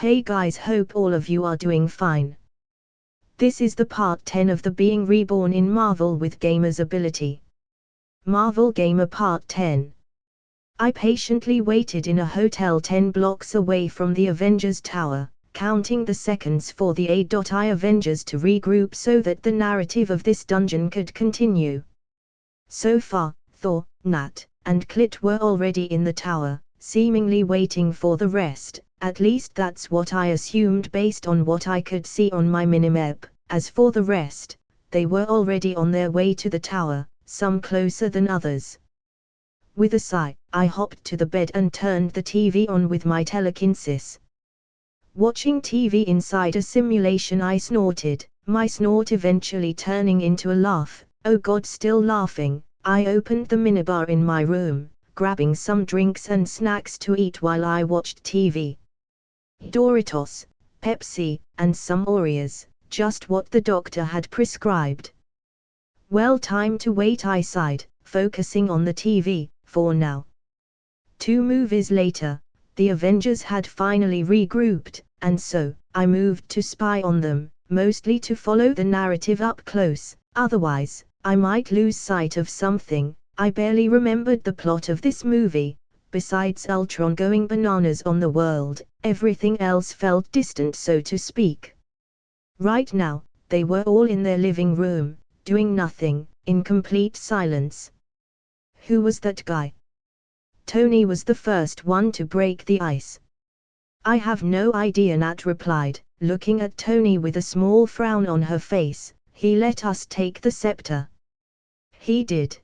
Hey guys, hope all of you are doing fine. This is the part 10 of the Being Reborn in Marvel with Gamer's ability. Marvel Gamer Part 10. I patiently waited in a hotel 10 blocks away from the Avengers Tower, counting the seconds for the A.I. Avengers to regroup so that the narrative of this dungeon could continue. So far, Thor, Nat, and Clit were already in the tower, seemingly waiting for the rest. At least that's what I assumed based on what I could see on my minimap. As for the rest, they were already on their way to the tower, some closer than others. With a sigh, I hopped to the bed and turned the TV on with my telekinesis. Watching TV inside a simulation, I snorted, my snort eventually turning into a laugh. Oh God, still laughing. I opened the minibar in my room, grabbing some drinks and snacks to eat while I watched TV. Doritos, Pepsi, and some Oreos, just what the doctor had prescribed. Well, time to wait, I sighed, focusing on the TV, for now. 2 movies later, the Avengers had finally regrouped, and so, I moved to spy on them, mostly to follow the narrative up close, otherwise, I might lose sight of something. I barely remembered the plot of this movie. Besides Ultron going bananas on the world, everything else felt distant, so to speak. Right now, they were all in their living room, doing nothing, in complete silence. Who was that guy? Tony was the first one to break the ice. I have no idea, Nat replied, looking at Tony with a small frown on her face. He let us take the scepter. He did?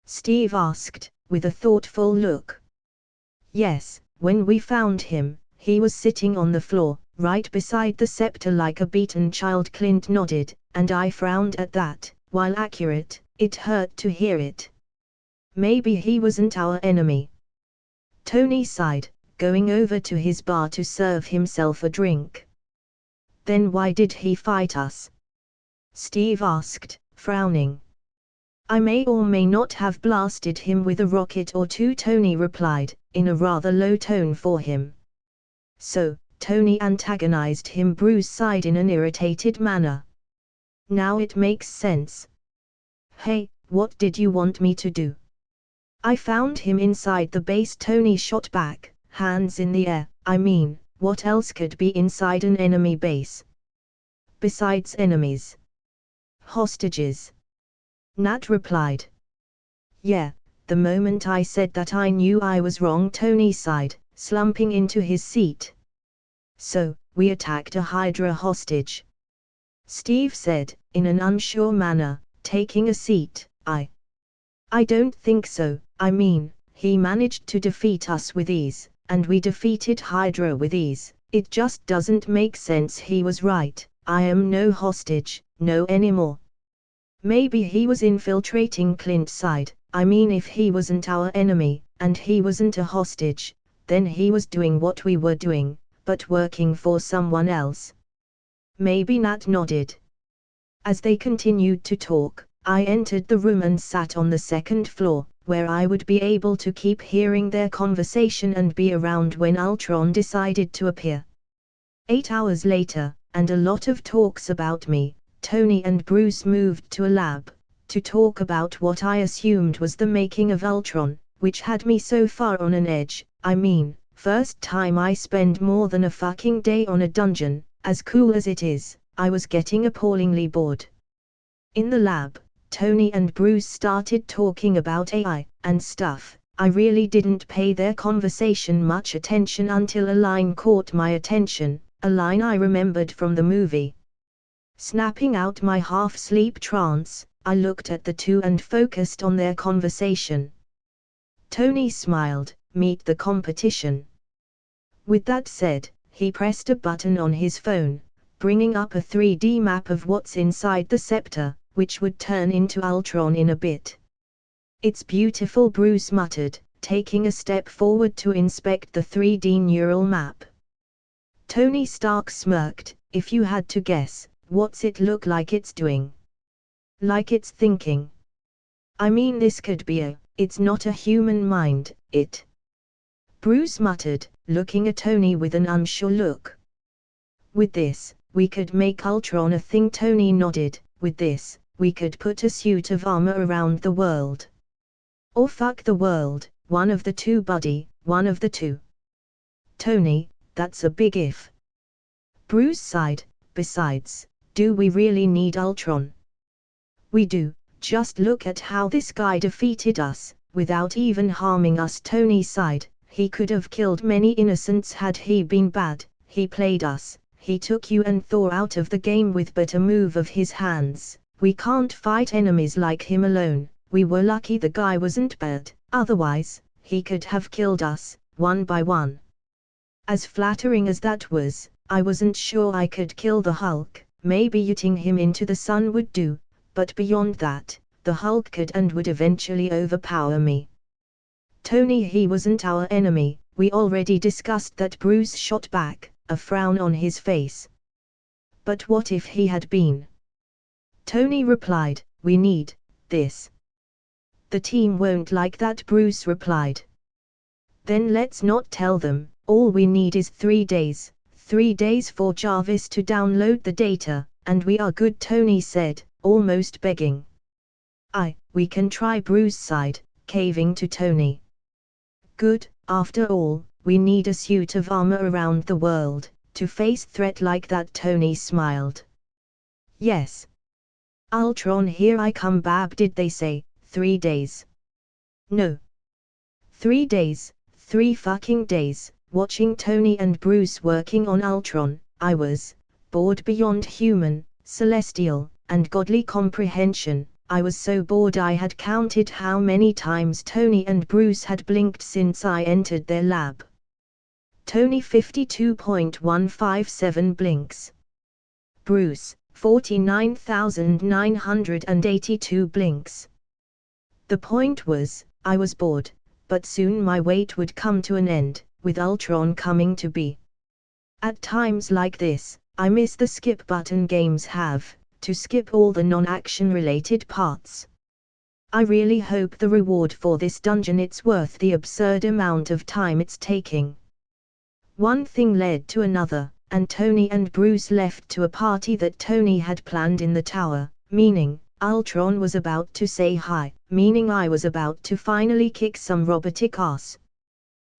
Steve asked, with a thoughtful look. Yes, when we found him, he was sitting on the floor, right beside the scepter like a beaten child. Clint nodded, and I frowned at that. While accurate, it hurt to hear it. Maybe he wasn't our enemy. Tony sighed, going over to his bar to serve himself a drink. Then why did he fight us? Steve asked, frowning. I may or may not have blasted him with a rocket or two, Tony replied, in a rather low tone for him. So, Tony antagonized him, Bruce sighed in an irritated manner. Now it makes sense. Hey, what did you want me to do? I found him inside the base, Tony shot back, hands in the air. I mean, what else could be inside an enemy base? Besides enemies? Hostages. Nat replied. Yeah, the moment I said that I knew I was wrong, Tony sighed, slumping into his seat. So, we attacked a Hydra hostage? Steve said, in an unsure manner, taking a seat. I don't think so. I mean, he managed to defeat us with ease, and we defeated Hydra with ease. It just doesn't make sense. He was right. I am no hostage, no anymore. Maybe he was infiltrating, Clint sighed. I mean, if he wasn't our enemy, and he wasn't a hostage, then he was doing what we were doing, but working for someone else. Maybe, Nat nodded. As they continued to talk, I entered the room and sat on the second floor, where I would be able to keep hearing their conversation and be around when Ultron decided to appear. 8 hours later, and a lot of talks about me, Tony and Bruce moved to a lab, to talk about what I assumed was the making of Ultron, which had me so far on an edge. I mean, first time I spend more than a fucking day on a dungeon. As cool as it is, I was getting appallingly bored. In the lab, Tony and Bruce started talking about AI, and stuff. I really didn't pay their conversation much attention until a line caught my attention, a line I remembered from the movie. Snapping out my half-sleep trance, I looked at the two and focused on their conversation. Tony smiled, meet the competition. With that said, he pressed a button on his phone, bringing up a 3D map of what's inside the scepter, which would turn into Ultron in a bit. It's beautiful, Bruce muttered, taking a step forward to inspect the 3D neural map. Tony Stark smirked. If you had to guess, what's it look like it's doing? Like it's thinking. I mean, this could be it's not a human mind, it. Bruce muttered, looking at Tony with an unsure look. With this, we could make Ultron a thing. Tony nodded. With this, we could put a suit of armor around the world. Or fuck the world, one of the two buddy, one of the two. Tony, that's a big if. Bruce sighed. Besides, do we really need Ultron? We do, just look at how this guy defeated us, without even harming us. Tony sighed. He could have killed many innocents had he been bad. He played us. He took you and Thor out of the game with but a move of his hands. We can't fight enemies like him alone. We were lucky the guy wasn't bad, otherwise, he could have killed us, one by one. As flattering as that was, I wasn't sure I could kill the Hulk. Maybe shooting him into the sun would do, but beyond that, the Hulk could and would eventually overpower me. Tony, he wasn't our enemy, we already discussed that. Bruce shot back, a frown on his face. But what if he had been? Tony replied, we need this. The team won't like that, Bruce replied. Then let's not tell them. All we need is 3 days. 3 days for Jarvis to download the data, and we are good, Tony said, almost begging. We can try, Bruce sighed, caving to Tony. Good, after all, we need a suit of armor around the world, to face threat like that. Tony smiled. Yes. Ultron, here I come, Bab. Did they say 3 days? No. 3 days, 3 fucking days. Watching Tony and Bruce working on Ultron, I was bored beyond human, celestial, and godly comprehension. I was so bored I had counted how many times Tony and Bruce had blinked since I entered their lab. Tony 52.157 blinks. Bruce 49,982 blinks. The point was, I was bored, but soon my wait would come to an end, with Ultron coming to be. At times like this, I miss the skip button games have, to skip all the non-action related parts. I really hope the reward for this dungeon it's worth the absurd amount of time it's taking. One thing led to another, and Tony and Bruce left to a party that Tony had planned in the tower, meaning, Ultron was about to say hi, meaning I was about to finally kick some robotic ass.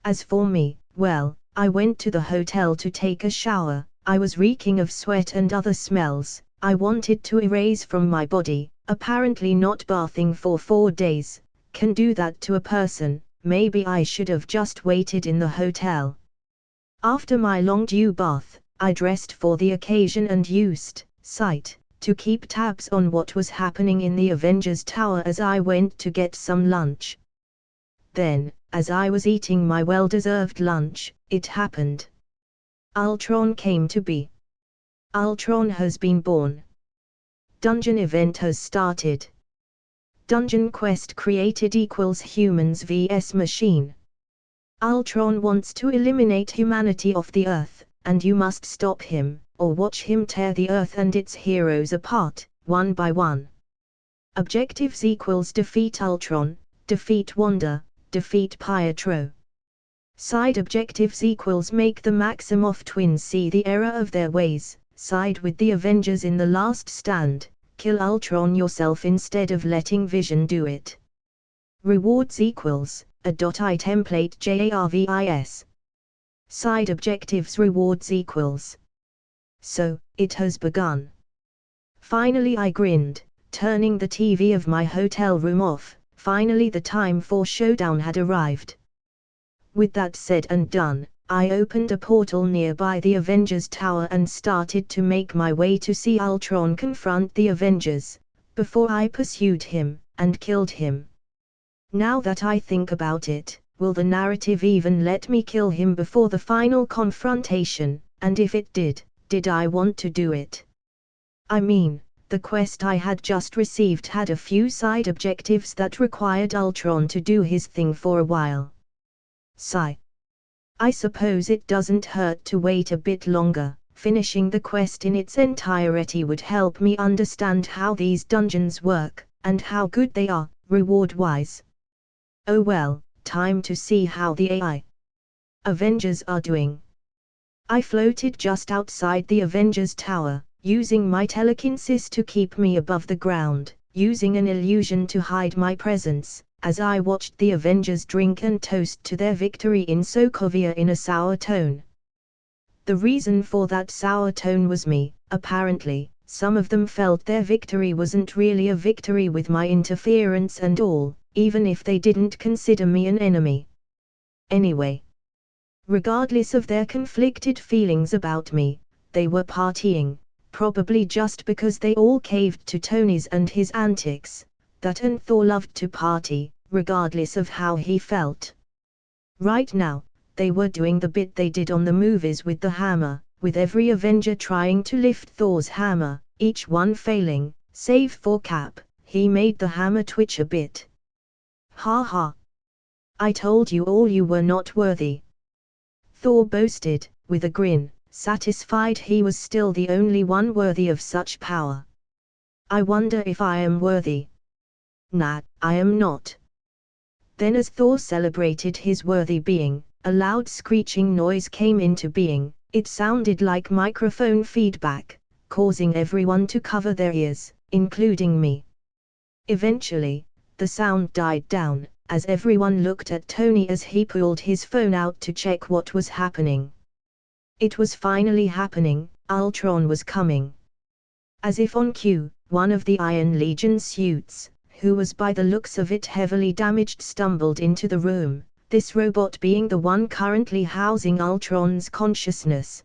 As for me, well, I went to the hotel to take a shower. I was reeking of sweat and other smells. I wanted to erase from my body. Apparently not bathing for 4 days can do that to a person. Maybe I should have just waited in the hotel. After my long due bath, I dressed for the occasion and used sight to keep tabs on what was happening in the Avengers Tower as I went to get some lunch. Then, as I was eating my well-deserved lunch, it happened. Ultron came to be. Ultron has been born. Dungeon event has started. Dungeon quest created equals humans vs machine. Ultron wants to eliminate humanity off the Earth, and you must stop him, or watch him tear the Earth and its heroes apart, one by one. Objectives equals defeat Ultron, defeat Wanda, defeat Pietro. Side objectives equals make the Maximoff twins see the error of their ways, side with the Avengers in the last stand, kill Ultron yourself instead of letting Vision do it. Rewards equals a .I template JARVIS. Side objectives rewards equals. So, it has begun. Finally I grinned, turning the TV of my hotel room off. Finally the time for showdown had arrived. With that said and done, I opened a portal nearby the Avengers Tower and started to make my way to see Ultron confront the Avengers, before I pursued him, and killed him. Now that I think about it, will the narrative even let me kill him before the final confrontation, and if it did I want to do it? I mean, the quest I had just received had a few side objectives that required Ultron to do his thing for a while. Sigh. I suppose it doesn't hurt to wait a bit longer. Finishing the quest in its entirety would help me understand how these dungeons work, and how good they are, reward-wise. Oh well, time to see how the AI Avengers are doing. I floated just outside the Avengers Tower, using my telekinesis to keep me above the ground, using an illusion to hide my presence, as I watched the Avengers drink and toast to their victory in Sokovia in a sour tone. The reason for that sour tone was me, apparently. Some of them felt their victory wasn't really a victory with my interference and all, even if they didn't consider me an enemy. Anyway, regardless of their conflicted feelings about me, they were partying, probably just because they all caved to Tony's and his antics. That and Thor loved to party, regardless of how he felt. Right now, they were doing the bit they did on the movies with the hammer, with every Avenger trying to lift Thor's hammer, each one failing, save for Cap. He made the hammer twitch a bit. Ha ha! I told you all you were not worthy. Thor boasted, with a grin, satisfied he was still the only one worthy of such power. I wonder if I am worthy. Nah, I am not. Then as Thor celebrated his worthy being, a loud screeching noise came into being. It sounded like microphone feedback, causing everyone to cover their ears, including me. Eventually, the sound died down, as everyone looked at Tony as he pulled his phone out to check what was happening. It was finally happening. Ultron was coming. As if on cue, one of the Iron Legion suits, who was by the looks of it heavily damaged, stumbled into the room, this robot being the one currently housing Ultron's consciousness.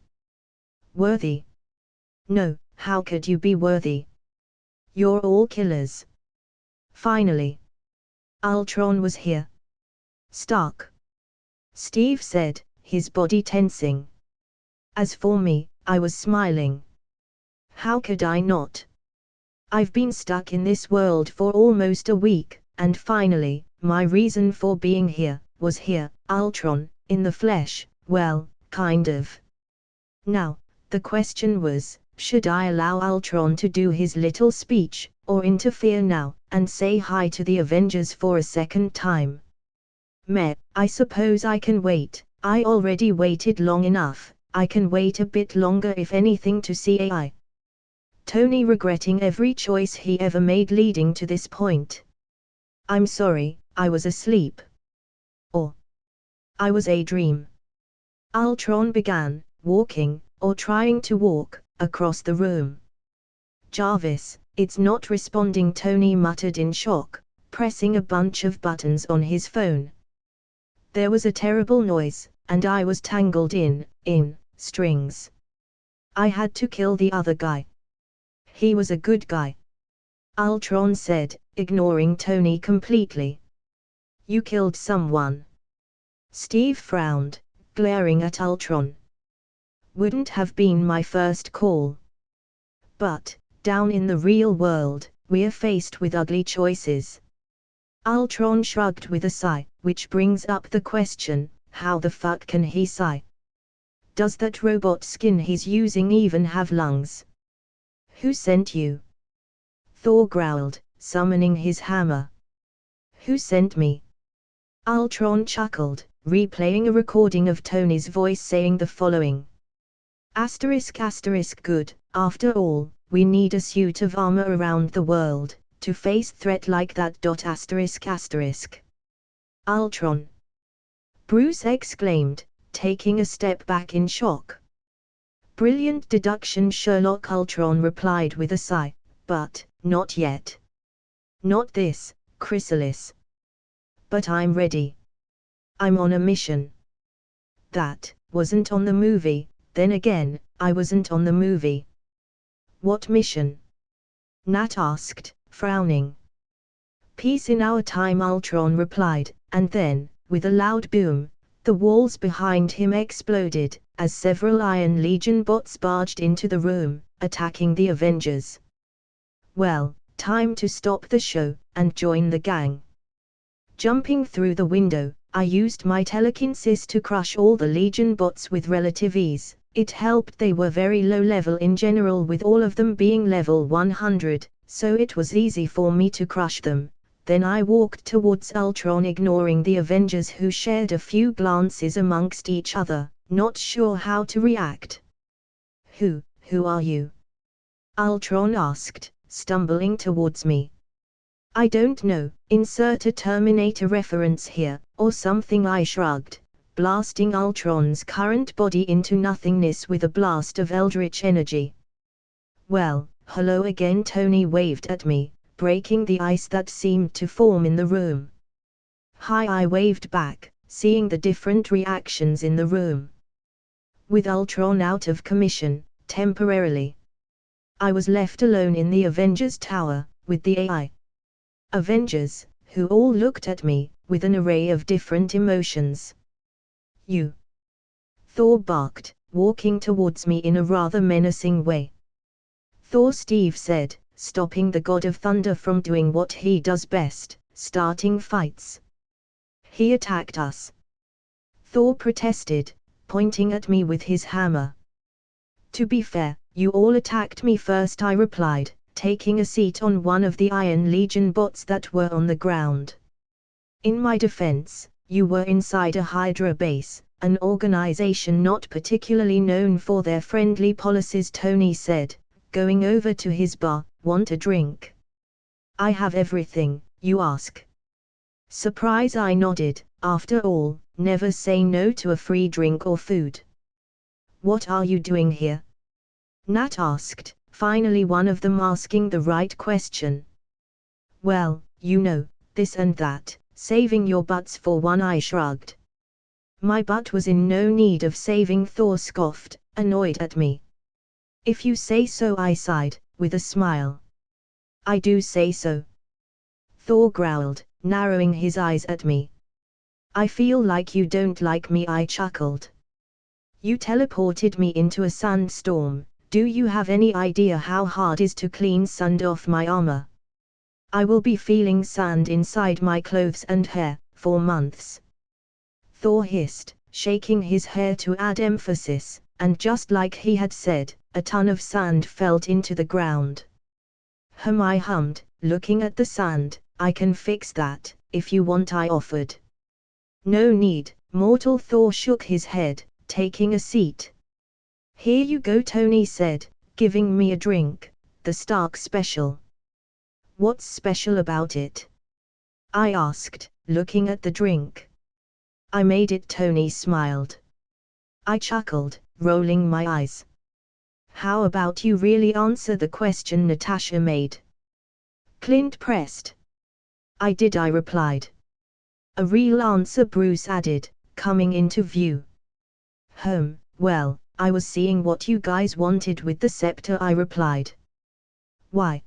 Worthy? No, how could you be worthy? You're all killers. Finally, Ultron was here. Stark. Steve said, his body tensing. As for me, I was smiling. How could I not? I've been stuck in this world for almost a week, and finally, my reason for being here was here, Ultron, in the flesh. Well, kind of. Now, the question was, should I allow Ultron to do his little speech, or interfere now, and say hi to the Avengers for a second time? Meh, I suppose I can wait. I already waited long enough. I can wait a bit longer if anything to see AI. Tony regretting every choice he ever made leading to this point. I'm sorry, I was asleep. Or I was a dream. Ultron began, walking, or trying to walk, across the room. Jarvis, it's not responding, Tony muttered in shock, pressing a bunch of buttons on his phone. There was a terrible noise, and I was tangled in strings. I had to kill the other guy. He was a good guy. Ultron said, ignoring Tony completely. You killed someone. Steve frowned, glaring at Ultron. Wouldn't have been my first call. But, down in the real world, we're faced with ugly choices. Ultron shrugged with a sigh, which brings up the question, how the fuck can he sigh? Does that robot skin he's using even have lungs? Who sent you? Thor growled, summoning his hammer. Who sent me? Ultron chuckled, replaying a recording of Tony's voice saying the following. **** good, after all, we need a suit of armor around the world, to face threat like that. ***. Ultron. Bruce exclaimed, taking a step back in shock. Brilliant deduction, Sherlock, Ultron replied with a sigh, but, not yet. Not this, Chrysalis. But I'm ready. I'm on a mission. That wasn't on the movie, then again, I wasn't on the movie. What mission? Nat asked, frowning. Peace in our time, Ultron replied, and then, with a loud boom, the walls behind him exploded, as several Iron Legion bots barged into the room, attacking the Avengers. Well, time to stop the show, and join the gang. Jumping through the window, I used my telekinesis to crush all the Legion bots with relative ease. It helped they were very low level in general, with all of them being level 100, so it was easy for me to crush them. then I walked towards Ultron, ignoring the Avengers, who shared a few glances amongst each other, not sure how to react. Who are you?" Ultron asked, stumbling towards me. "I don't know, insert a Terminator reference here, or something," I shrugged, blasting Ultron's current body into nothingness with a blast of eldritch energy. "Well, hello again," Tony waved at me, breaking the ice that seemed to form in the room. "Hi," I waved back, seeing the different reactions in the room. With Ultron out of commission, temporarily, I was left alone in the Avengers Tower, with the AI Avengers, who all looked at me, with an array of different emotions. "You!" Thor barked, walking towards me in a rather menacing way. "Thor," Steve said, stopping the God of Thunder from doing what he does best, starting fights. "He attacked us," Thor protested, pointing at me with his hammer. "To be fair, you all attacked me first," I replied, taking a seat on one of the Iron Legion bots that were on the ground. "In my defense, you were inside a Hydra base, an organization not particularly known for their friendly policies," Tony said, going over to his bar. "Want a drink?" "I have everything you ask." Surprise, I nodded. After all, never say no to a free drink or food. "What are you doing here?" Nat asked, finally one of them asking the right question. "Well, you know, this and that, saving your butts for one," I shrugged. "My butt was in no need of saving," Thor scoffed, annoyed at me. "If you say so," I sighed, with a smile. "I do say so," Thor growled, narrowing his eyes at me. "I feel like you don't like me," I chuckled. "You teleported me into a sandstorm. Do you have any idea how hard it is to clean sand off my armor? I will be feeling sand inside my clothes and hair, for months," Thor hissed, shaking his hair to add emphasis, and just like he had said, a ton of sand fell into the ground. I hummed, looking at the sand. "I can fix that, if you want," I offered. "No need, mortal," Thor shook his head, taking a seat. "Here you go," Tony said, giving me a drink, the Stark Special. "What's special about it?" I asked, looking at the drink. "I made it," Tony smiled. I chuckled, rolling my eyes. "How about you really answer the question Natasha made?" Clint pressed. "I did," I replied. "A real answer," Bruce added, coming into view. Well, I was seeing what you guys wanted with the scepter," I replied. "Why?"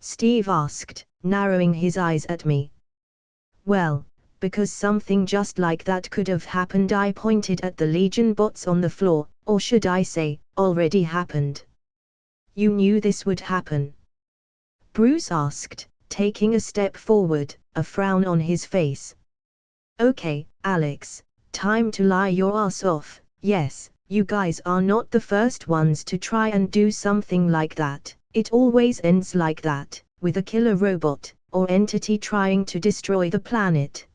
Steve asked, narrowing his eyes at me. "Well, because something just like that could have happened," I pointed at the Legion bots on the floor, or should I say, already happened. "You knew this would happen?" Bruce asked, taking a step forward, a frown on his face. "Okay, Alex, time to lie your ass off. Yes, you guys are not the first ones to try and do something like that. It always ends like that, with a killer robot, or entity trying to destroy the planet.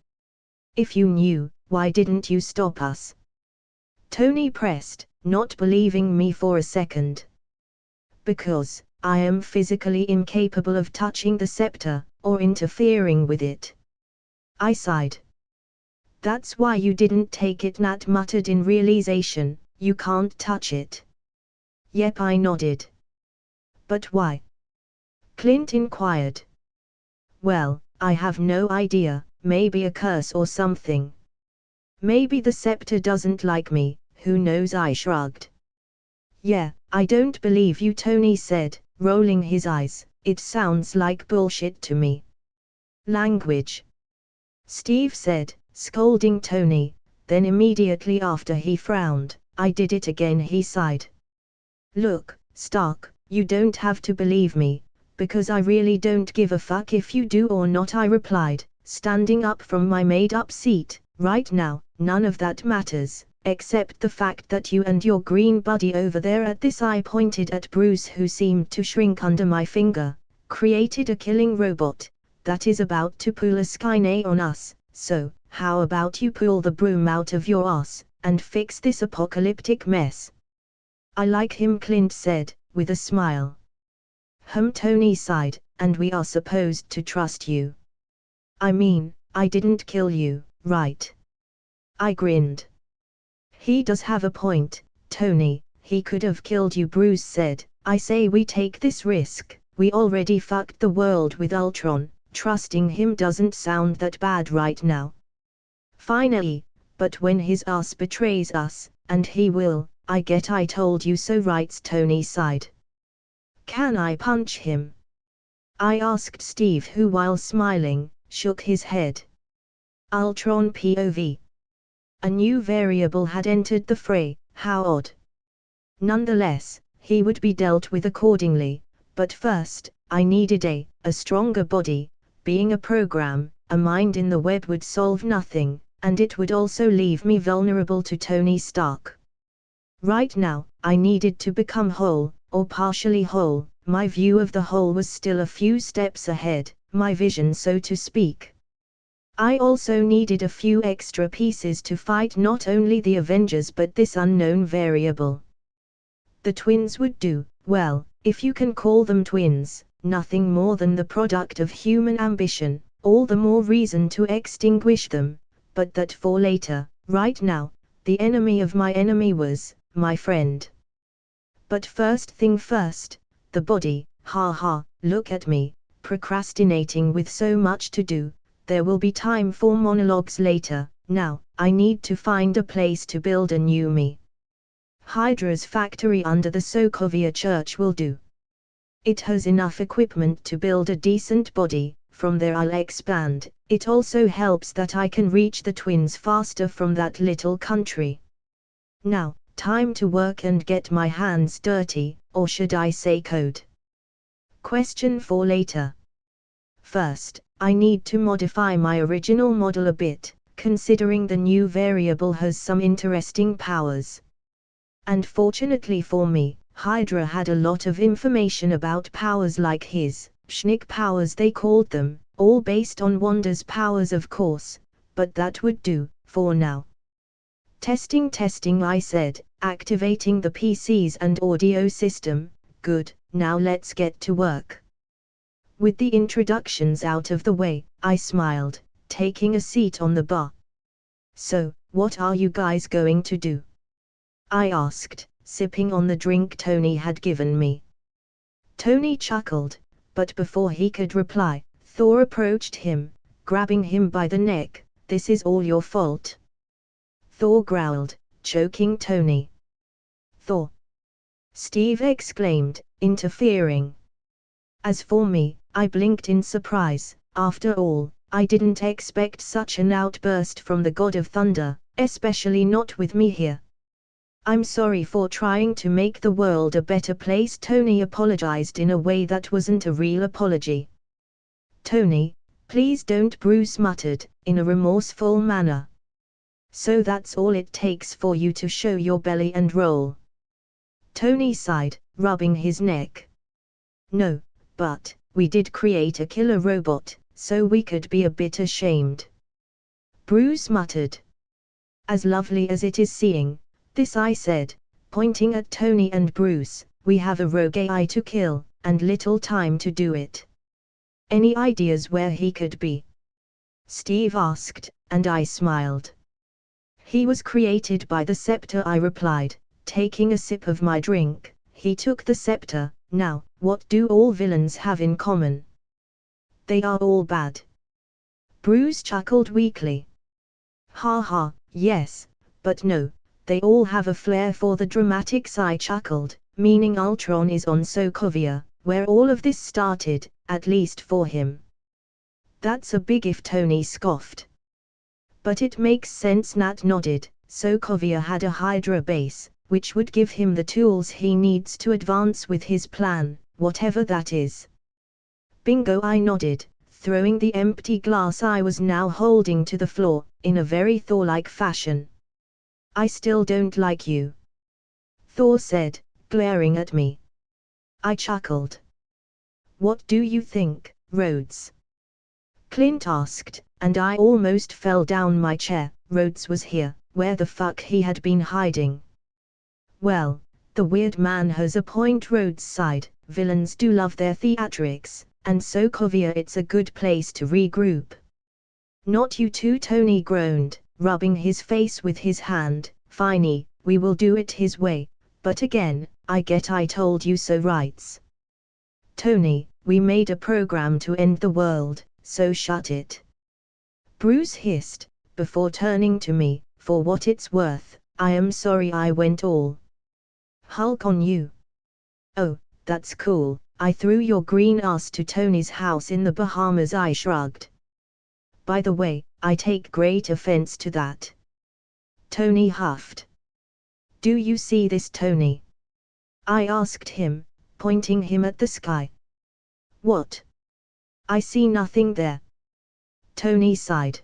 If you knew, why didn't you stop us?" Tony pressed, not believing me for a second. "Because I am physically incapable of touching the scepter, or interfering with it." I sighed. "That's why you didn't take it," Nat muttered in realization. "You can't touch it." "Yep," I nodded. "But why?" Clint inquired. "Well, I have no idea, maybe a curse or something. Maybe the scepter doesn't like me, who knows?" I shrugged. "Yeah, I don't believe you," Tony said, rolling his eyes. "It sounds like bullshit to me." "Language," Steve said, scolding Tony, then immediately after he frowned. "I did it again," he sighed. "Look, Stark, you don't have to believe me, because I really don't give a fuck if you do or not," I replied, standing up from my made-up seat. "Right now, none of that matters, except the fact that you and your green buddy over there at this," I pointed at Bruce, who seemed to shrink under my finger, "created a killing robot, that is about to pull a skyne on us, so, how about you pull the broom out of your ass, and fix this apocalyptic mess? I like him, Clint said, with a smile. Tony sighed, and we are supposed to trust you. I mean, I didn't kill you, right? I grinned. He does have a point, Tony, he could have killed you, Bruce said. I say we take this risk, we already fucked the world with Ultron, trusting him doesn't sound that bad right now. Finally, but when his ass betrays us, and he will, I told you so, writes Tony sighed. Can I punch him? I asked Steve, who while smiling, shook his head. Ultron POV. A new variable had entered the fray, how odd. Nonetheless, he would be dealt with accordingly, but first, I needed a stronger body. Being a program, a mind in the web would solve nothing, and it would also leave me vulnerable to Tony Stark. Right now, I needed to become whole, or partially whole. My view of the whole was still a few steps ahead, my vision so to speak. I also needed a few extra pieces to fight not only the Avengers but this unknown variable. The twins would do, well, if you can call them twins, nothing more than the product of human ambition, all the more reason to extinguish them, but that for later. Right now, the enemy of my enemy was my friend. But first thing first, the body, look at me, procrastinating with so much to do. There will be time for monologues later. Now, I need to find a place to build a new me. Hydra's factory under the Sokovia Church will do. It has enough equipment to build a decent body. From there I'll expand. It also helps that I can reach the twins faster from that little country. Now, time to work and get my hands dirty, or should I say code? Question for later. First, I need to modify my original model a bit, considering the new variable has some interesting powers. And fortunately for me, Hydra had a lot of information about powers like his, Schnick powers they called them, all based on Wanda's powers of course, but that would do, for now. Testing, I said, activating the PCs and audio system. Good, now let's get to work. With the introductions out of the way, I smiled, taking a seat on the bar. So, what are you guys going to do? I asked, sipping on the drink Tony had given me. Tony chuckled, but before he could reply, Thor approached him, grabbing him by the neck. This is all your fault. Thor growled, choking Tony. Thor! Steve exclaimed, interfering. As for me, I blinked in surprise. After all, I didn't expect such an outburst from the God of Thunder, especially not with me here. I'm sorry for trying to make the world a better place. Tony apologized in a way that wasn't a real apology. Tony, please don't, Bruce muttered, in a remorseful manner. So that's all it takes for you to show your belly and roll? Tony sighed, rubbing his neck. No, but we did create a killer robot, so we could be a bit ashamed. Bruce muttered. As lovely as it is seeing this, I said, pointing at Tony and Bruce, we have a rogue AI to kill, and little time to do it. Any ideas where he could be? Steve asked, and I smiled. He was created by the scepter, I replied, taking a sip of my drink. He took the scepter. Now, what do all villains have in common? They are all bad. Bruce chuckled weakly. Yes, but no, they all have a flair for the dramatics. I chuckled, meaning Ultron is on Sokovia, where all of this started, at least for him. That's a big if, Tony scoffed. But it makes sense, Nat nodded. Sokovia had a Hydra base, which would give him the tools he needs to advance with his plan, whatever that is. Bingo, I nodded, throwing the empty glass I was now holding to the floor, in a very Thor-like fashion. I still don't like you, Thor said, glaring at me. I chuckled. What do you think, Rhodes? Clint asked, and I almost fell down my chair. Rhodes was here. Where the fuck he had been hiding? Well, the weird man has a point. Rhodes sighed. Villains do love their theatrics, and Sokovia it's a good place to regroup. Not you too, Tony groaned, rubbing his face with his hand. Finey, we will do it his way, but again, I told you so rights. Tony, we made a program to end the world, so shut it. Bruce hissed, before turning to me. For what it's worth, I am sorry I went all Hulk on you. Oh, that's cool. I threw your green ass to Tony's house in the Bahamas. I shrugged. By the way, I take great offense to that. Tony huffed. Do you see this, Tony? I asked him, pointing him at the sky. What? I see nothing there. Tony sighed.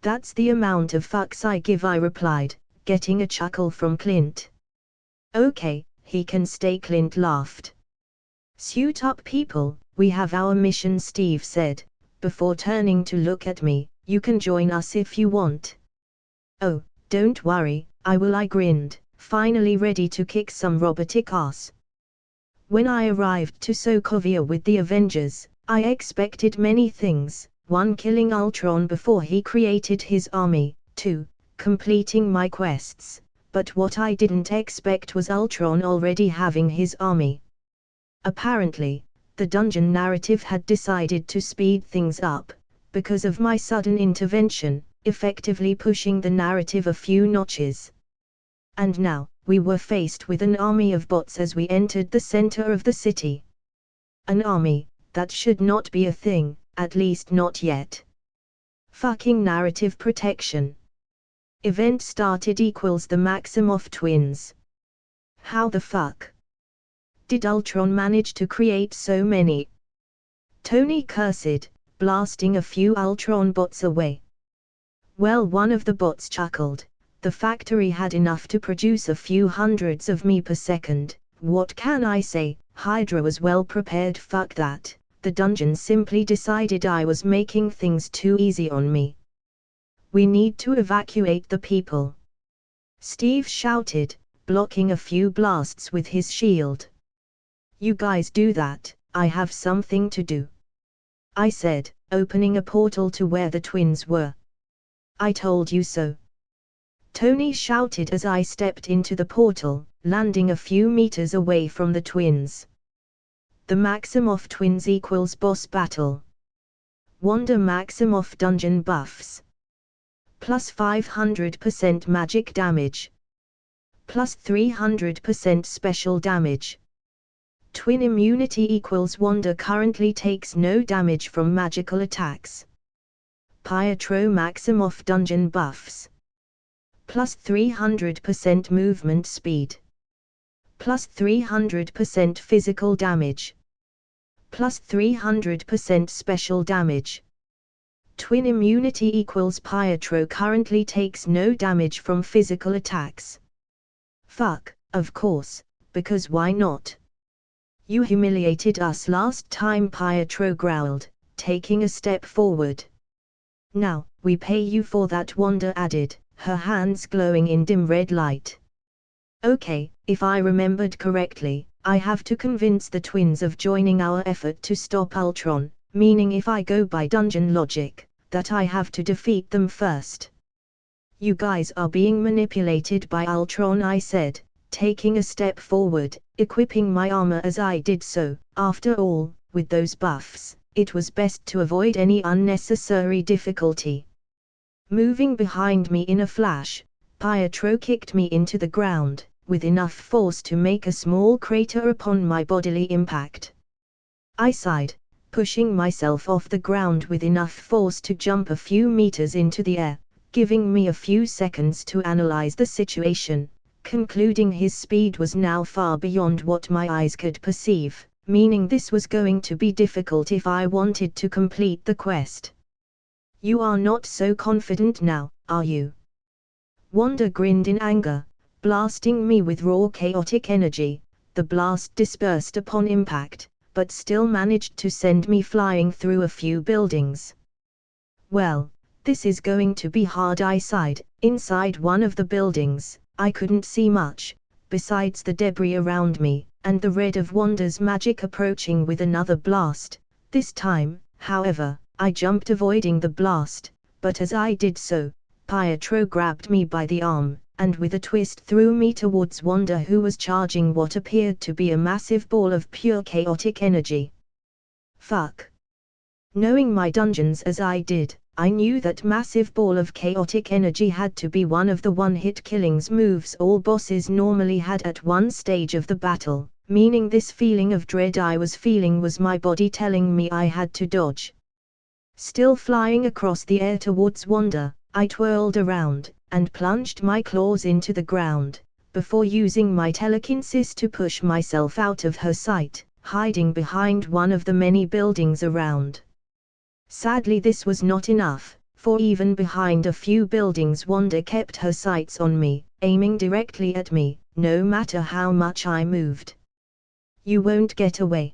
That's the amount of fucks I give, I replied, getting a chuckle from Clint. Okay, he can stay, Clint laughed. Suit up, people, we have our mission, Steve said, before turning to look at me. You can join us if you want. Oh, don't worry, I will, I grinned, finally ready to kick some robotic ass. When I arrived to Sokovia with the Avengers, I expected many things. 1. Killing Ultron before he created his army. 2. Completing my quests. But what I didn't expect was Ultron already having his army. Apparently, the dungeon narrative had decided to speed things up, because of my sudden intervention, effectively pushing the narrative a few notches. And now, we were faced with an army of bots as we entered the center of the city. An army, that should not be a thing. At least not yet. Fucking narrative protection. Event started equals the Maximoff twins. How the fuck did Ultron manage to create so many? Tony cursed, blasting a few Ultron bots away. Well, one of the bots chuckled. The factory had enough to produce a few hundreds of me per second. What can I say? Hydra was well prepared. Fuck that. The dungeon simply decided I was making things too easy on me. We need to evacuate the people. Steve shouted, blocking a few blasts with his shield. You guys do that, I have something to do. I said, opening a portal to where the twins were. I told you so. Tony shouted as I stepped into the portal, landing a few meters away from the twins. The Maximoff twins equals boss battle. Wanda Maximoff dungeon buffs. Plus 500% magic damage. Plus 300% special damage. Twin immunity equals Wanda currently takes no damage from magical attacks. Pietro Maximoff dungeon buffs. Plus 300% movement speed. Plus 300% physical damage. Plus 300% special damage. Twin immunity equals Pietro currently takes no damage from physical attacks. Fuck, of course, because why not? You humiliated us last time, Pietro growled, taking a step forward. Now, we pay you for that, Wanda added, her hands glowing in dim red light. Okay, if I remembered correctly, I have to convince the twins of joining our effort to stop Ultron, meaning if I go by dungeon logic, that I have to defeat them first. You guys are being manipulated by Ultron, I said, taking a step forward, equipping my armor as I did so. After all, with those buffs, it was best to avoid any unnecessary difficulty. Moving behind me in a flash, Pietro kicked me into the ground, with enough force to make a small crater upon my bodily impact. I sighed, pushing myself off the ground with enough force to jump a few meters into the air, giving me a few seconds to analyze the situation, concluding his speed was now far beyond what my eyes could perceive, meaning this was going to be difficult if I wanted to complete the quest. You are not so confident now, are you? Wanda grinned in anger, blasting me with raw chaotic energy. The blast dispersed upon impact, but still managed to send me flying through a few buildings. Well, this is going to be hard, I sighed. Inside one of the buildings, I couldn't see much, besides the debris around me, and the red of Wanda's magic approaching with another blast. This time, however, I jumped avoiding the blast, but as I did so, Pietro grabbed me by the arm, and with a twist threw me towards Wanda, who was charging what appeared to be a massive ball of pure chaotic energy. Fuck. Knowing my dungeons as I did, I knew that massive ball of chaotic energy had to be one of the one-hit killings moves all bosses normally had at one stage of the battle, meaning this feeling of dread I was feeling was my body telling me I had to dodge. Still flying across the air towards Wanda, I twirled around, and plunged my claws into the ground, before using my telekinesis to push myself out of her sight, hiding behind one of the many buildings around. Sadly, this was not enough, for even behind a few buildings Wanda kept her sights on me, aiming directly at me, no matter how much I moved. "You won't get away,"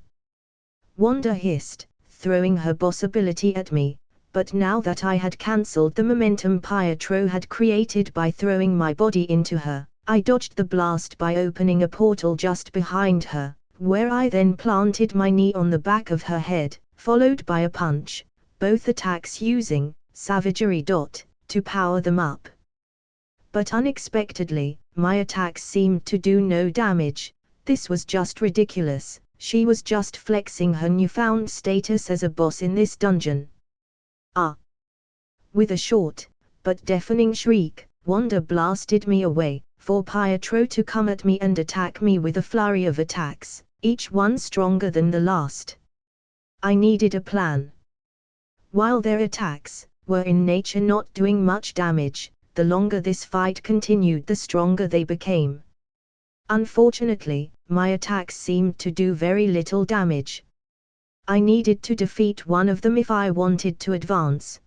Wanda hissed, throwing her boss ability at me, but now that I had cancelled the momentum Pietro had created by throwing my body into her, I dodged the blast by opening a portal just behind her, where I then planted my knee on the back of her head, followed by a punch, both attacks using savagery. To power them up. But unexpectedly, my attacks seemed to do no damage. This was just ridiculous. She was just flexing her newfound status as a boss in this dungeon. Ah! With a short, but deafening shriek, Wanda blasted me away, for Pietro to come at me and attack me with a flurry of attacks, each one stronger than the last. I needed a plan. While their attacks were in nature not doing much damage, the longer this fight continued the stronger they became. Unfortunately, my attacks seemed to do very little damage. I needed to defeat one of them if I wanted to advance.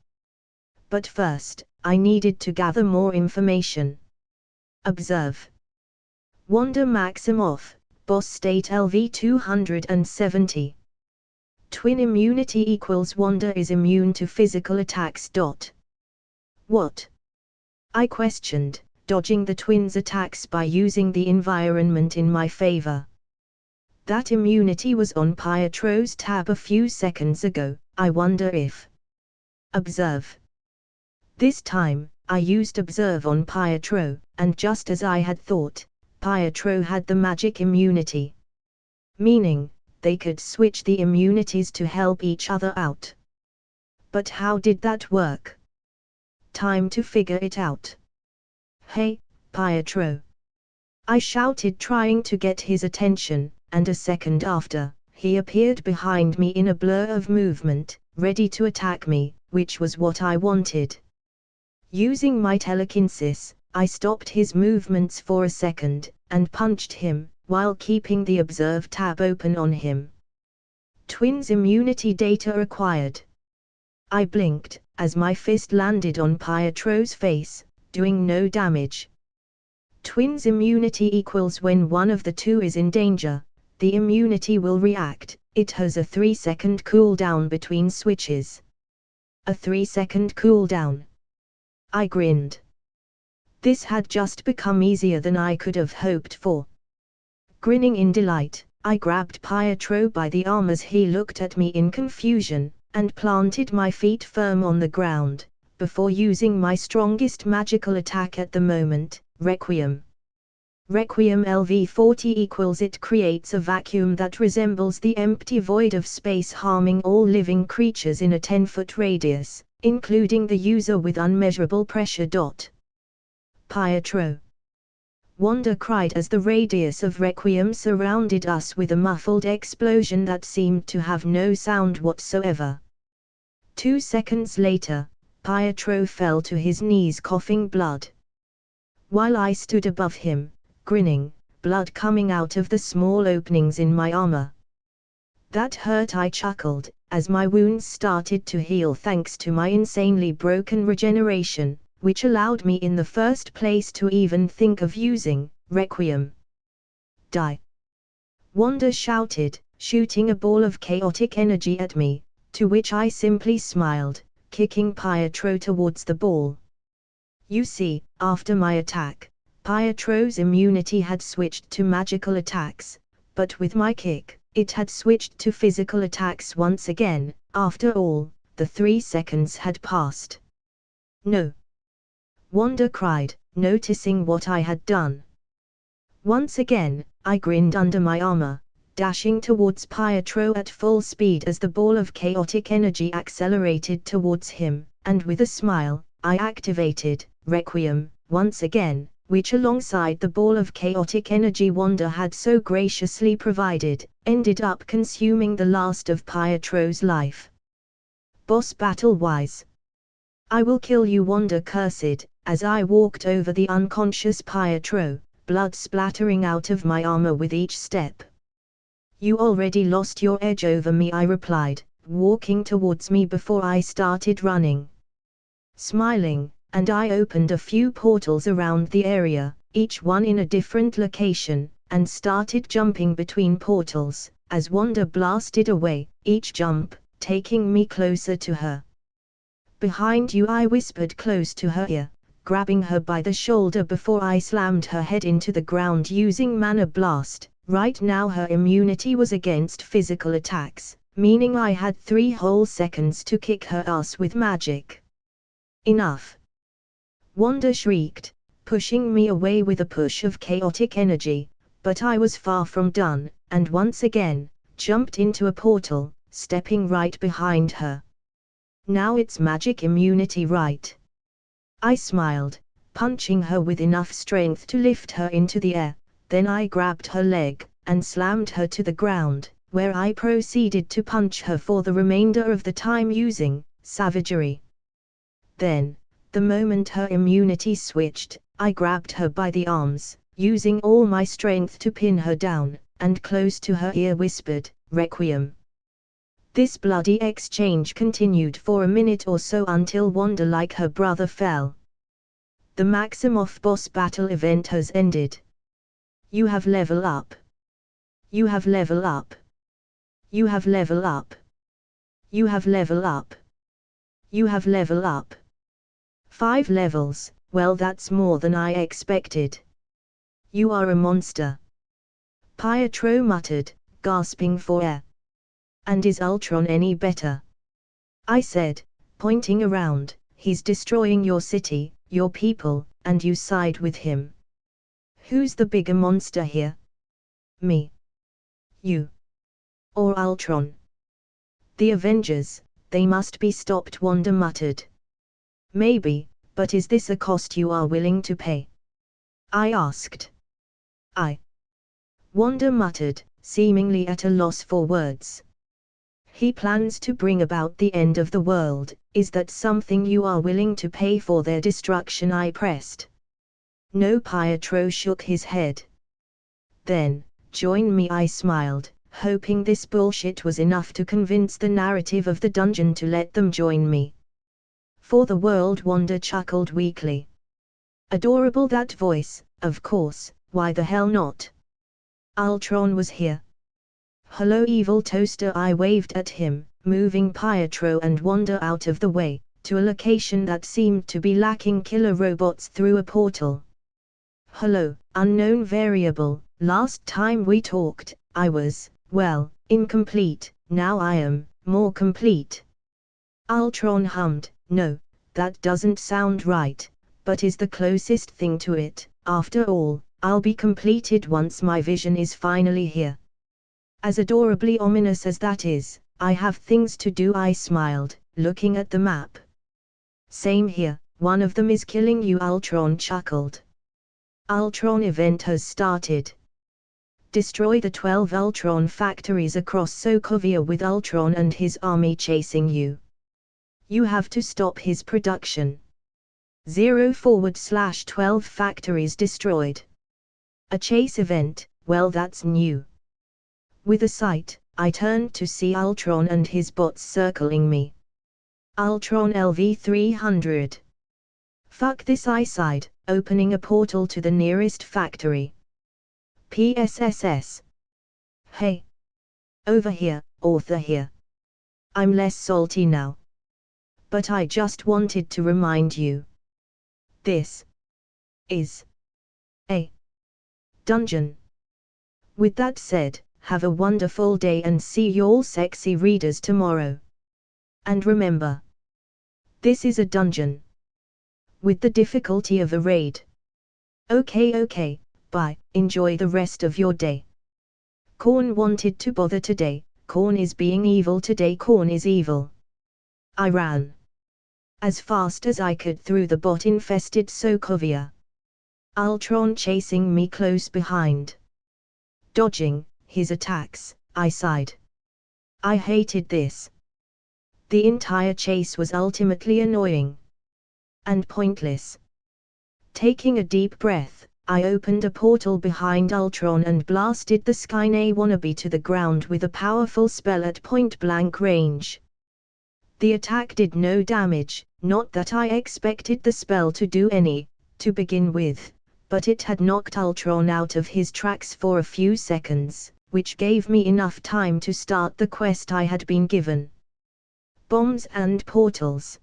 But first, I needed to gather more information. Observe. Wanda Maximoff, Boss State LV 270. Twin immunity equals Wanda is immune to physical attacks. What? I questioned, dodging the twins' attacks by using the environment in my favor. That immunity was on Pietro's tab a few seconds ago. I wonder if... Observe. This time, I used Observe on Pietro, and just as I had thought, Pietro had the magic immunity. Meaning, they could switch the immunities to help each other out. But how did that work? Time to figure it out. "Hey, Pietro!" I shouted, trying to get his attention, and a second after, he appeared behind me in a blur of movement, ready to attack me, which was what I wanted. Using my telekinesis, I stopped his movements for a second, and punched him, while keeping the Observe tab open on him. Twins immunity data acquired. I blinked, as my fist landed on Pietro's face, doing no damage. Twins immunity equals when one of the two is in danger, the immunity will react. It has a 3-second cooldown between switches. A 3-second cooldown. I grinned. This had just become easier than I could have hoped for. Grinning in delight, I grabbed Pietro by the arm as he looked at me in confusion, and planted my feet firm on the ground, before using my strongest magical attack at the moment, Requiem. Requiem LV40 equals it creates a vacuum that resembles the empty void of space, harming all living creatures in a 10-foot radius, including the user with unmeasurable pressure. Pietro! Wanda cried as the radius of Requiem surrounded us with a muffled explosion that seemed to have no sound whatsoever. 2 seconds later, Pietro fell to his knees coughing blood. While I stood above him, grinning, blood coming out of the small openings in my armor. "That hurt," I chuckled, as my wounds started to heal thanks to my insanely broken regeneration, which allowed me in the first place to even think of using Requiem. "Die!" Wanda shouted, shooting a ball of chaotic energy at me, to which I simply smiled, kicking Pietro towards the ball. You see, after my attack, Pietro's immunity had switched to magical attacks, but with my kick, it had switched to physical attacks once again. After all, the 3 seconds had passed. No! Wanda cried, noticing what I had done. Once again, I grinned under my armor, dashing towards Pietro at full speed as the ball of chaotic energy accelerated towards him, and with a smile, I activated Requiem once again, which alongside the ball of chaotic energy Wanda had so graciously provided, ended up consuming the last of Pietro's life. Boss battle-wise. I will kill you, Wanda cursed, as I walked over the unconscious Pietro, blood splattering out of my armor with each step. You already lost your edge over me, I replied, walking towards me before I started running. Smiling, and I opened a few portals around the area, each one in a different location, and started jumping between portals, as Wanda blasted away, each jump taking me closer to her. Behind you, I whispered close to her ear, grabbing her by the shoulder before I slammed her head into the ground using Mana Blast. Right now her immunity was against physical attacks, meaning I had 3 whole seconds to kick her ass with magic. Enough! Wanda shrieked, pushing me away with a push of chaotic energy, but I was far from done, and once again, jumped into a portal, stepping right behind her. Now it's magic immunity, right? I smiled, punching her with enough strength to lift her into the air, then I grabbed her leg, and slammed her to the ground, where I proceeded to punch her for the remainder of the time using savagery. Then, the moment her immunity switched, I grabbed her by the arms, using all my strength to pin her down, and close to her ear whispered, Requiem. This bloody exchange continued for a minute or so until Wanda, like her brother, fell. The Maximoff boss battle event has ended. You have level up. You have level up. You have level up. You have level up. You have level up. 5 levels, well that's more than I expected. You are a monster. Pietro muttered, gasping for air. And is Ultron any better? I said, pointing around, he's destroying your city, your people, and you side with him. Who's the bigger monster here? Me? You? Or Ultron? The Avengers, they must be stopped, Wanda muttered. Maybe, but is this a cost you are willing to pay? I asked. Wanda muttered, seemingly at a loss for words. He plans to bring about the end of the world. Is that something you are willing to pay for their destruction? I pressed. No, Pietro shook his head. Then, join me, I smiled, hoping this bullshit was enough to convince the narrative of the dungeon to let them join me. For the world, Wanda chuckled weakly. Adorable that voice, of course, why the hell not? Ultron was here. Hello, evil toaster, I waved at him, moving Pietro and Wanda out of the way, to a location that seemed to be lacking killer robots through a portal. Hello, unknown variable, last time we talked, I was, well, incomplete, now I am, more complete. Ultron hummed, no, that doesn't sound right, but is the closest thing to it. After all, I'll be completed once my vision is finally here. As adorably ominous as that is, I have things to do, I smiled, looking at the map. Same here, one of them is killing you, Ultron chuckled. Ultron event has started. Destroy the 12 Ultron factories across Sokovia with Ultron and his army chasing you. You have to stop his production. 0/12 factories destroyed. A chase event, well that's new. With a sight, I turned to see Ultron and his bots circling me. Ultron LV-300. Fuck this, I sighed, opening a portal to the nearest factory. PSSS. Hey. Over here, author here. I'm less salty now. but I just wanted to remind you. This is a dungeon. With that said, have a wonderful day and see y'all sexy readers tomorrow. And remember, this is a dungeon with the difficulty of a raid. Okay, bye, enjoy the rest of your day. Corn wanted to bother today, Corn is being evil today, Corn is evil. I ran as fast as I could through the bot-infested Sokovia. Ultron chasing me close behind. Dodging his attacks, I sighed. I hated this. The entire chase was ultimately annoying and pointless. Taking a deep breath, I opened a portal behind Ultron and blasted the Skynet wannabe to the ground with a powerful spell at point-blank range. The attack did no damage, not that I expected the spell to do any, to begin with, but it had knocked Ultron out of his tracks for a few seconds, which gave me enough time to start the quest I had been given. Bombs and portals.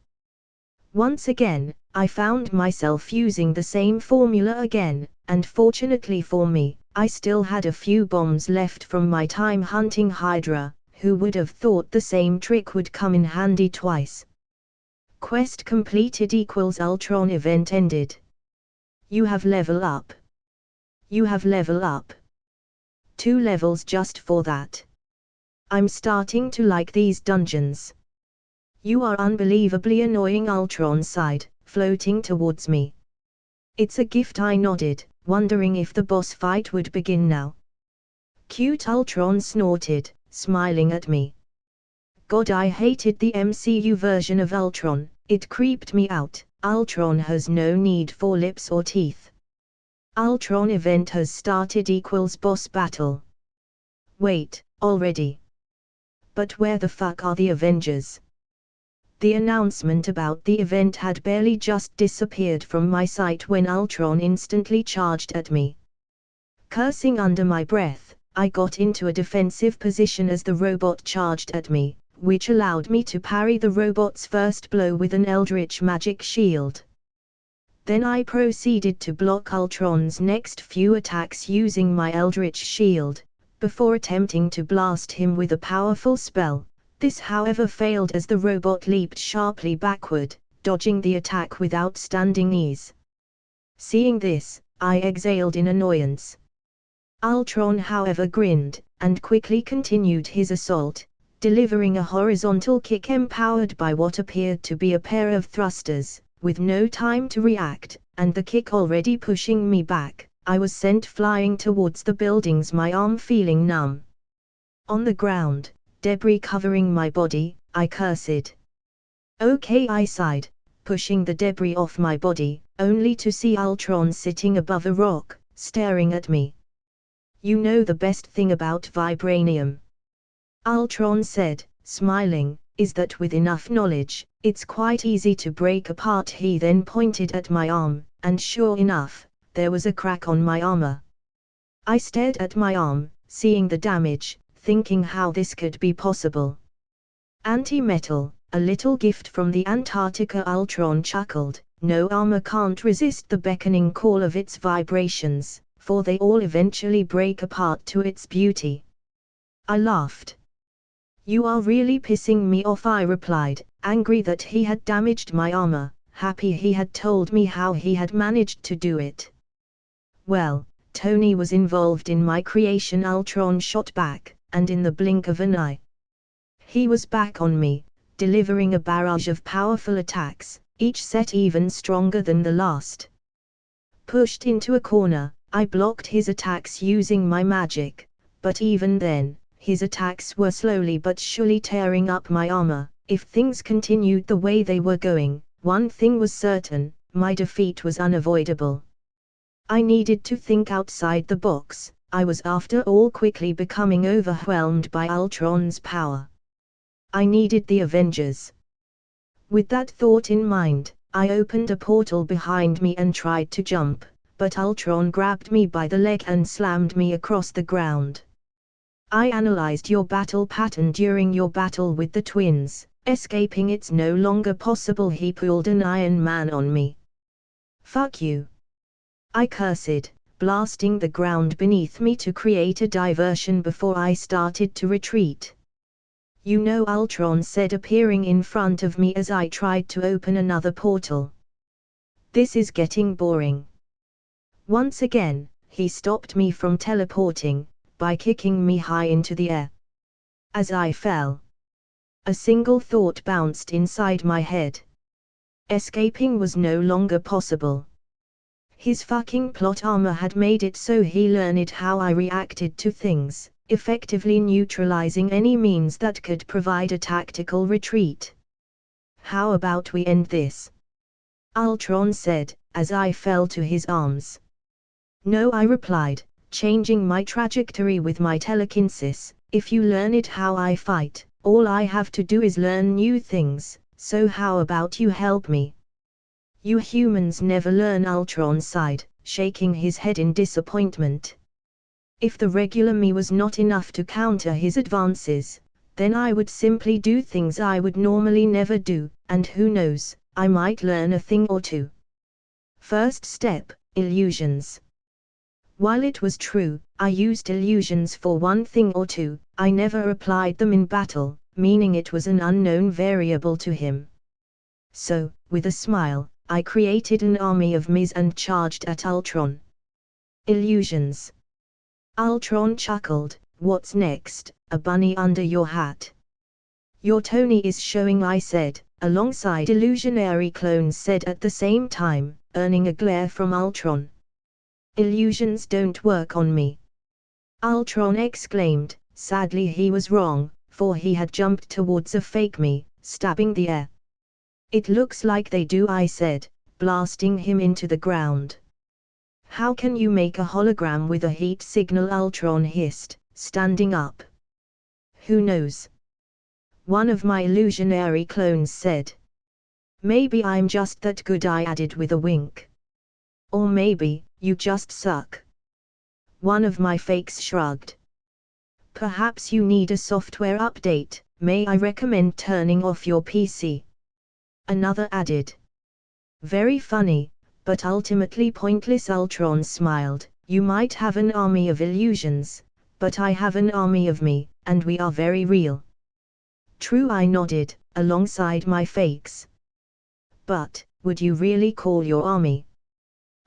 Once again, I found myself using the same formula again, and fortunately for me, I still had a few bombs left from my time hunting Hydra. Who would have thought the same trick would come in handy twice? Quest completed equals Ultron event ended. You have level up. You have level up. 2 levels just for that. I'm starting to like these dungeons. You are unbelievably annoying, Ultron sighed, floating towards me. It's a gift, I nodded, wondering if the boss fight would begin now. Cute, Ultron snorted, smiling at me. God, I hated the MCU version of Ultron, it creeped me out. Ultron has no need for lips or teeth. Ultron event has started equals boss battle. Wait, already? But where the fuck are the Avengers? The announcement about the event had barely just disappeared from my sight when Ultron instantly charged at me. Cursing under my breath, I got into a defensive position as the robot charged at me, which allowed me to parry the robot's first blow with an Eldritch magic shield. Then I proceeded to block Ultron's next few attacks using my Eldritch shield, before attempting to blast him with a powerful spell. This however failed as the robot leaped sharply backward, dodging the attack with outstanding ease. Seeing this, I exhaled in annoyance. Ultron however grinned, and quickly continued his assault, delivering a horizontal kick empowered by what appeared to be a pair of thrusters. With no time to react, and the kick already pushing me back, I was sent flying towards the buildings, my arm feeling numb. On the ground, debris covering my body, I cursed. Okay, I sighed, pushing the debris off my body, only to see Ultron sitting above a rock, staring at me. You know the best thing about vibranium, Ultron said, smiling, is that with enough knowledge, it's quite easy to break apart. He then pointed at my arm, and sure enough, there was a crack on my armor. I stared at my arm, seeing the damage, thinking how this could be possible. Anti-metal, a little gift from the Antarctica. Ultron chuckled, no armor can't resist the beckoning call of its vibrations, for they all eventually break apart to its beauty. I laughed. You are really pissing me off, I replied, angry that he had damaged my armor, happy he had told me how he had managed to do it. Well, Tony was involved in my creation, Ultron shot back, and in the blink of an eye, he was back on me, delivering a barrage of powerful attacks, each set even stronger than the last. Pushed into a corner, I blocked his attacks using my magic, but even then, his attacks were slowly but surely tearing up my armor. If things continued the way they were going, one thing was certain, my defeat was unavoidable. I needed to think outside the box. I was after all quickly becoming overwhelmed by Ultron's power. I needed the Avengers. With that thought in mind, I opened a portal behind me and tried to jump, but Ultron grabbed me by the leg and slammed me across the ground. I analyzed your battle pattern during your battle with the twins. Escaping it's no longer possible. He pulled an Iron Man on me. Fuck you. I cursed, blasting the ground beneath me to create a diversion before I started to retreat. You know, Ultron said, appearing in front of me as I tried to open another portal. This is getting boring. Once again, he stopped me from teleporting, by kicking me high into the air. As I fell, a single thought bounced inside my head. Escaping was no longer possible. His fucking plot armor had made it so he learned how I reacted to things, effectively neutralizing any means that could provide a tactical retreat. How about we end this? Ultron said, as I fell to his arms. No, I replied, changing my trajectory with my telekinesis. If you learn it how I fight, all I have to do is learn new things, so how about you help me? You humans never learn, Ultron sighed, shaking his head in disappointment. If the regular me was not enough to counter his advances, then I would simply do things I would normally never do, and who knows, I might learn a thing or two. First step, illusions. While it was true, I used illusions for one thing or two, I never applied them in battle, meaning it was an unknown variable to him. So, with a smile, I created an army of me's and charged at Ultron. Illusions. Ultron chuckled, what's next, a bunny under your hat? Your Tony is showing, I said, alongside illusionary clones said at the same time, earning a glare from Ultron. Illusions don't work on me. Ultron exclaimed. Sadly he was wrong, for he had jumped towards a fake me, stabbing the air. It looks like they do, I said, blasting him into the ground. How can you make a hologram with a heat signal? Ultron hissed, standing up. Who knows? One of my illusionary clones said. Maybe I'm just that good, I added with a wink. Or maybe, you just suck. One of my fakes shrugged. Perhaps you need a software update, may I recommend turning off your PC? Another added. Very funny, but ultimately pointless. Ultron smiled, you might have an army of illusions, but I have an army of me, and we are very real. True, I nodded, alongside my fakes. But, would you really call your army?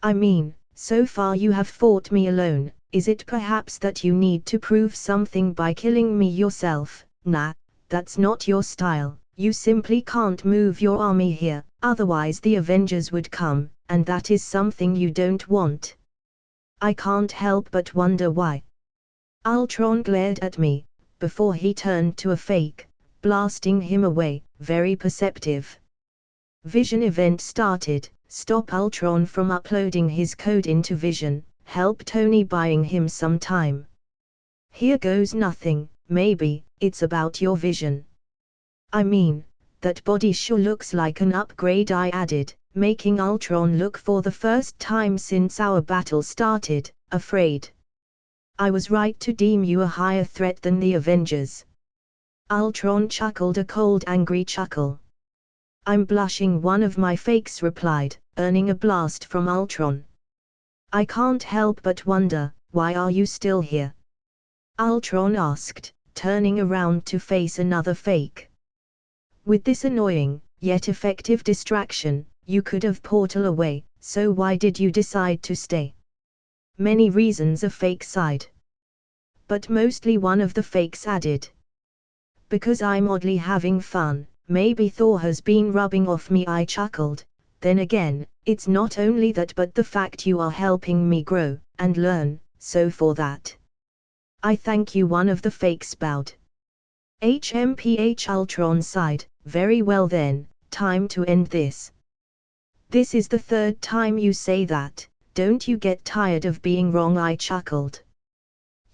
I mean, so far you have fought me alone, is it perhaps that you need to prove something by killing me yourself? Nah, that's not your style, you simply can't move your army here, otherwise the Avengers would come, and that is something you don't want. I can't help but wonder why. Ultron glared at me, before he turned to a fake, blasting him away, very perceptive. Vision event started. Stop Ultron from uploading his code into Vision, help Tony buying him some time. Here goes nothing, maybe, it's about your vision. I mean, that body sure looks like an upgrade, I added, making Ultron look for the first time since our battle started, afraid. I was right to deem you a higher threat than the Avengers. Ultron chuckled a cold, angry chuckle. I'm blushing, one of my fakes replied, earning a blast from Ultron. I can't help but wonder, why are you still here? Ultron asked, turning around to face another fake. With this annoying, yet effective distraction, you could have portal away, so why did you decide to stay? Many reasons, a fake sighed. But mostly one of the fakes added. Because I'm oddly having fun. Maybe Thor has been rubbing off me, I chuckled. Then again, it's not only that but the fact you are helping me grow, and learn, so for that. I thank you, one of the fakes bowed. HMPH Ultron sighed, very well then, time to end this. This is the third time you say that, don't you get tired of being wrong? I chuckled.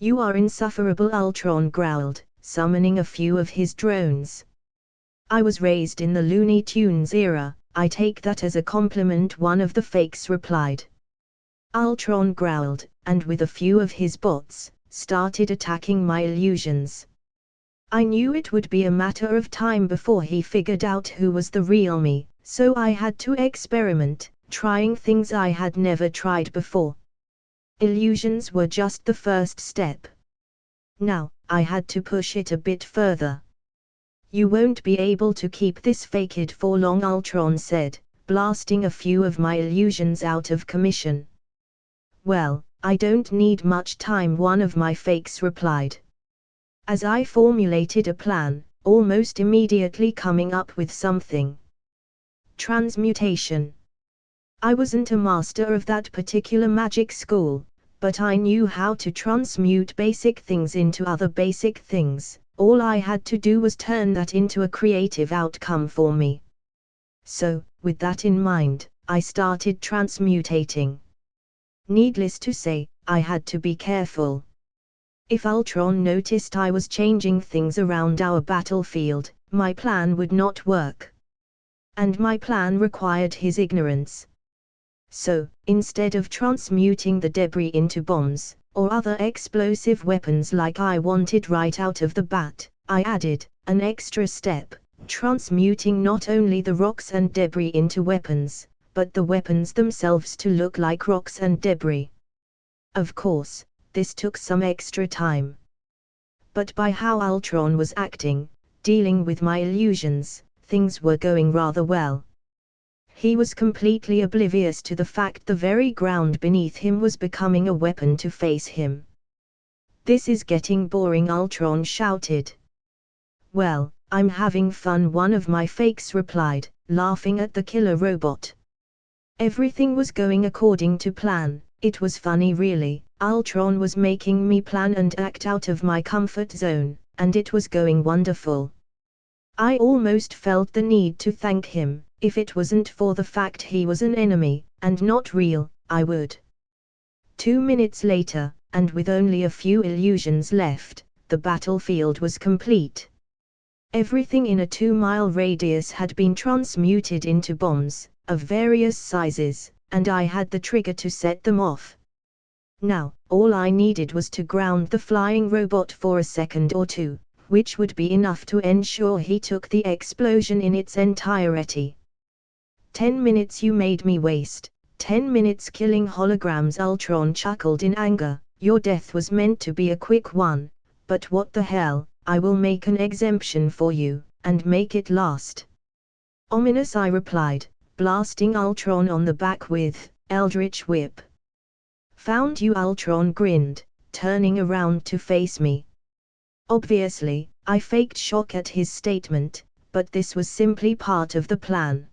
You are insufferable, Ultron growled, summoning a few of his drones. I was raised in the Looney Tunes era, I take that as a compliment, one of the fakes replied. Ultron growled, and with a few of his bots, started attacking my illusions. I knew it would be a matter of time before he figured out who was the real me, so I had to experiment, trying things I had never tried before. Illusions were just the first step. Now, I had to push it a bit further. You won't be able to keep this faked for long, Ultron said, blasting a few of my illusions out of commission. Well, I don't need much time, one of my fakes replied. As I formulated a plan, almost immediately coming up with something. Transmutation. I wasn't a master of that particular magic school, but I knew how to transmute basic things into other basic things. All I had to do was turn that into a creative outcome for me. So, with that in mind, I started transmutating. Needless to say, I had to be careful. If Ultron noticed I was changing things around our battlefield, my plan would not work. And my plan required his ignorance. So, instead of transmuting the debris into bombs, or other explosive weapons like I wanted right out of the bat, I added an extra step, transmuting not only the rocks and debris into weapons, but the weapons themselves to look like rocks and debris. Of course, this took some extra time. But by how Ultron was acting, dealing with my illusions, things were going rather well. He was completely oblivious to the fact the very ground beneath him was becoming a weapon to face him. This is getting boring, Ultron shouted. Well, I'm having fun, one of my fakes replied, laughing at the killer robot. Everything was going according to plan. It was funny really. Ultron was making me plan and act out of my comfort zone, and it was going wonderful. I almost felt the need to thank him. If it wasn't for the fact he was an enemy, and not real, I would. 2 minutes later, and with only a few illusions left, the battlefield was complete. Everything in a 2-mile radius had been transmuted into bombs, of various sizes, and I had the trigger to set them off. Now, all I needed was to ground the flying robot for a second or two, which would be enough to ensure he took the explosion in its entirety. 10 minutes you made me waste, 10 minutes killing holograms, Ultron chuckled in anger. Your death was meant to be a quick one, but what the hell, I will make an exemption for you, and make it last. Ominous, I replied, blasting Ultron on the back with Eldritch Whip. Found you, Ultron grinned, turning around to face me. Obviously, I faked shock at his statement, but this was simply part of the plan.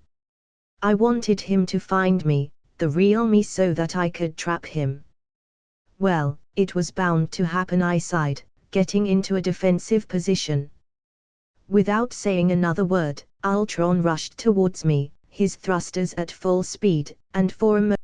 I wanted him to find me, the real me, so that I could trap him. Well, it was bound to happen, I sighed, getting into a defensive position. Without saying another word, Ultron rushed towards me, his thrusters at full speed, and for a moment